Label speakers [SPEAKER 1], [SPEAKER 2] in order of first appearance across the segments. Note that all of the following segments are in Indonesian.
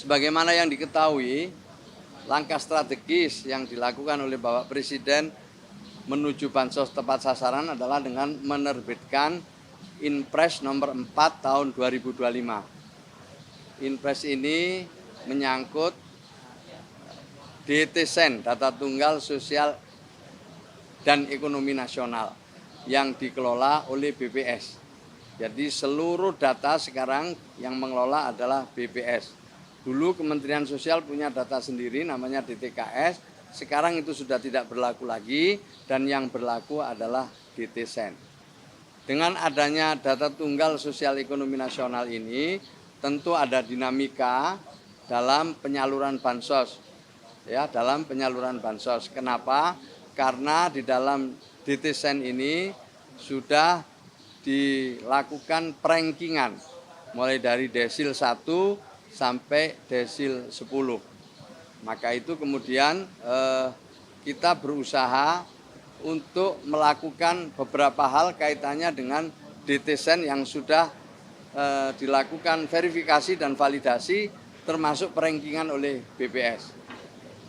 [SPEAKER 1] Sebagaimana yang diketahui, langkah strategis yang dilakukan oleh Bapak Presiden menuju bansos tepat sasaran adalah dengan menerbitkan Inpres nomor 4 tahun 2025. Inpres ini menyangkut DTSen, Data Tunggal Sosial dan Ekonomi Nasional, yang dikelola oleh BPS. Jadi seluruh data sekarang yang mengelola adalah BPS. Dulu Kementerian Sosial punya data sendiri namanya DTKS, sekarang itu sudah tidak berlaku lagi dan yang berlaku adalah DTSen. Dengan adanya data tunggal sosial ekonomi nasional ini, tentu ada dinamika dalam penyaluran bansos. Ya, dalam penyaluran bansos. Kenapa? Karena di dalam DTSen ini sudah dilakukan perankingan mulai dari desil 1 sampai desil 10. Maka itu kemudian kita berusaha untuk melakukan beberapa hal kaitannya dengan DTSen yang sudah dilakukan verifikasi dan validasi termasuk perankingan oleh BPS.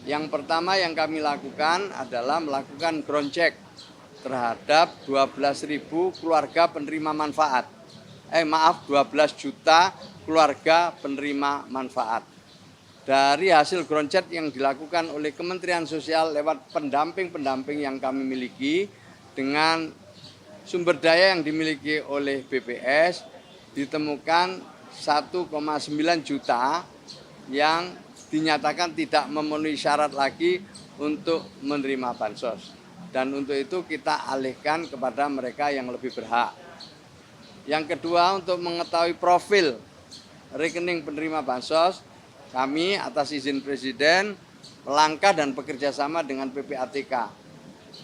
[SPEAKER 1] Yang pertama yang kami lakukan adalah melakukan ground check terhadap 12.000 keluarga penerima manfaat. 12 juta keluarga penerima manfaat. Dari hasil ground check yang dilakukan oleh Kementerian Sosial lewat pendamping-pendamping yang kami miliki dengan sumber daya yang dimiliki oleh BPS, ditemukan 1,9 juta yang dinyatakan tidak memenuhi syarat lagi untuk menerima bansos. Dan untuk itu kita alihkan kepada mereka yang lebih berhak. Yang kedua, untuk mengetahui profil rekening penerima bansos, kami atas izin Presiden melangkah dan bekerja sama dengan PPATK.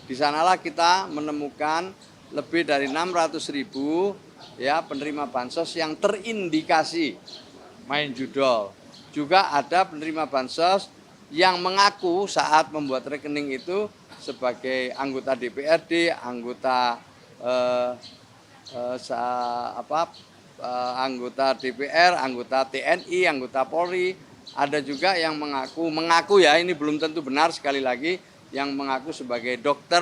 [SPEAKER 1] Di sanalah kita menemukan lebih dari 600.000 ya penerima bansos yang terindikasi main judol. Juga ada penerima bansos yang mengaku saat membuat rekening itu sebagai anggota DPRD, anggota anggota DPR, anggota TNI, anggota Polri. Ada juga yang mengaku ya, ini belum tentu benar, sekali lagi, yang mengaku sebagai dokter,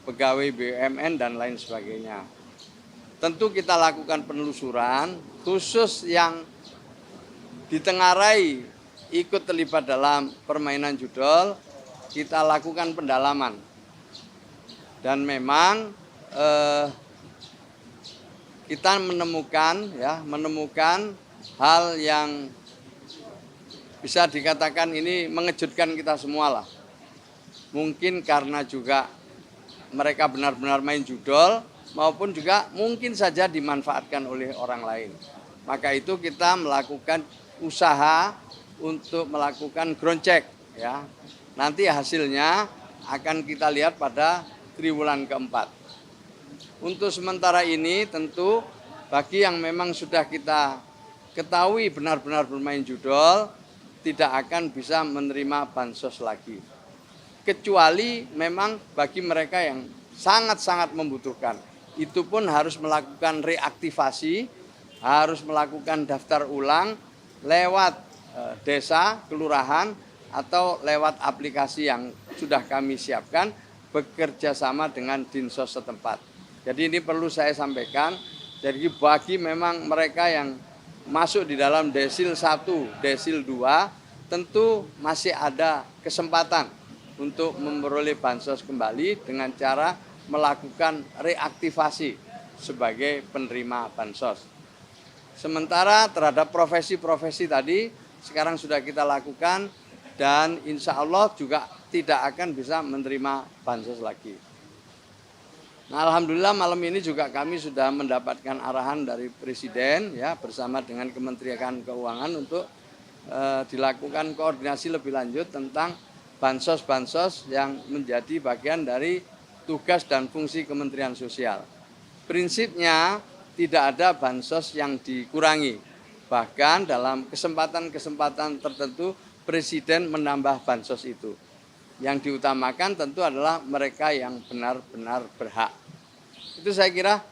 [SPEAKER 1] pegawai BUMN dan lain sebagainya. Tentu kita lakukan penelusuran khusus yang ditengarai ikut terlibat dalam permainan judol, kita lakukan pendalaman. Dan memang kita menemukan hal yang bisa dikatakan ini mengejutkan kita semua lah. Mungkin karena juga mereka benar-benar main judol, maupun juga mungkin saja dimanfaatkan oleh orang lain. Maka itu kita melakukan usaha untuk melakukan ground check ya. Nanti hasilnya akan kita lihat pada triwulan keempat. Untuk sementara ini tentu bagi yang memang sudah kita ketahui benar-benar bermain judol tidak akan bisa menerima bansos lagi. Kecuali memang bagi mereka yang sangat-sangat membutuhkan. Itu pun harus melakukan reaktivasi, harus melakukan daftar ulang lewat desa, kelurahan, atau lewat aplikasi yang sudah kami siapkan bekerja sama dengan Dinsos setempat. Jadi ini perlu saya sampaikan, jadi bagi memang mereka yang masuk di dalam desil 1, desil 2, tentu masih ada kesempatan untuk memperoleh bansos kembali dengan cara melakukan reaktivasi sebagai penerima bansos. Sementara terhadap profesi-profesi tadi sekarang sudah kita lakukan dan insya Allah juga tidak akan bisa menerima bansos lagi. Nah, alhamdulillah malam ini juga kami sudah mendapatkan arahan dari Presiden ya bersama dengan Kementerian Keuangan untuk dilakukan koordinasi lebih lanjut tentang bansos-bansos yang menjadi bagian dari tugas dan fungsi Kementerian Sosial. Prinsipnya tidak ada bansos yang dikurangi. Bahkan dalam kesempatan-kesempatan tertentu Presiden menambah bansos itu. Yang diutamakan tentu adalah mereka yang benar-benar berhak. Itu saya kira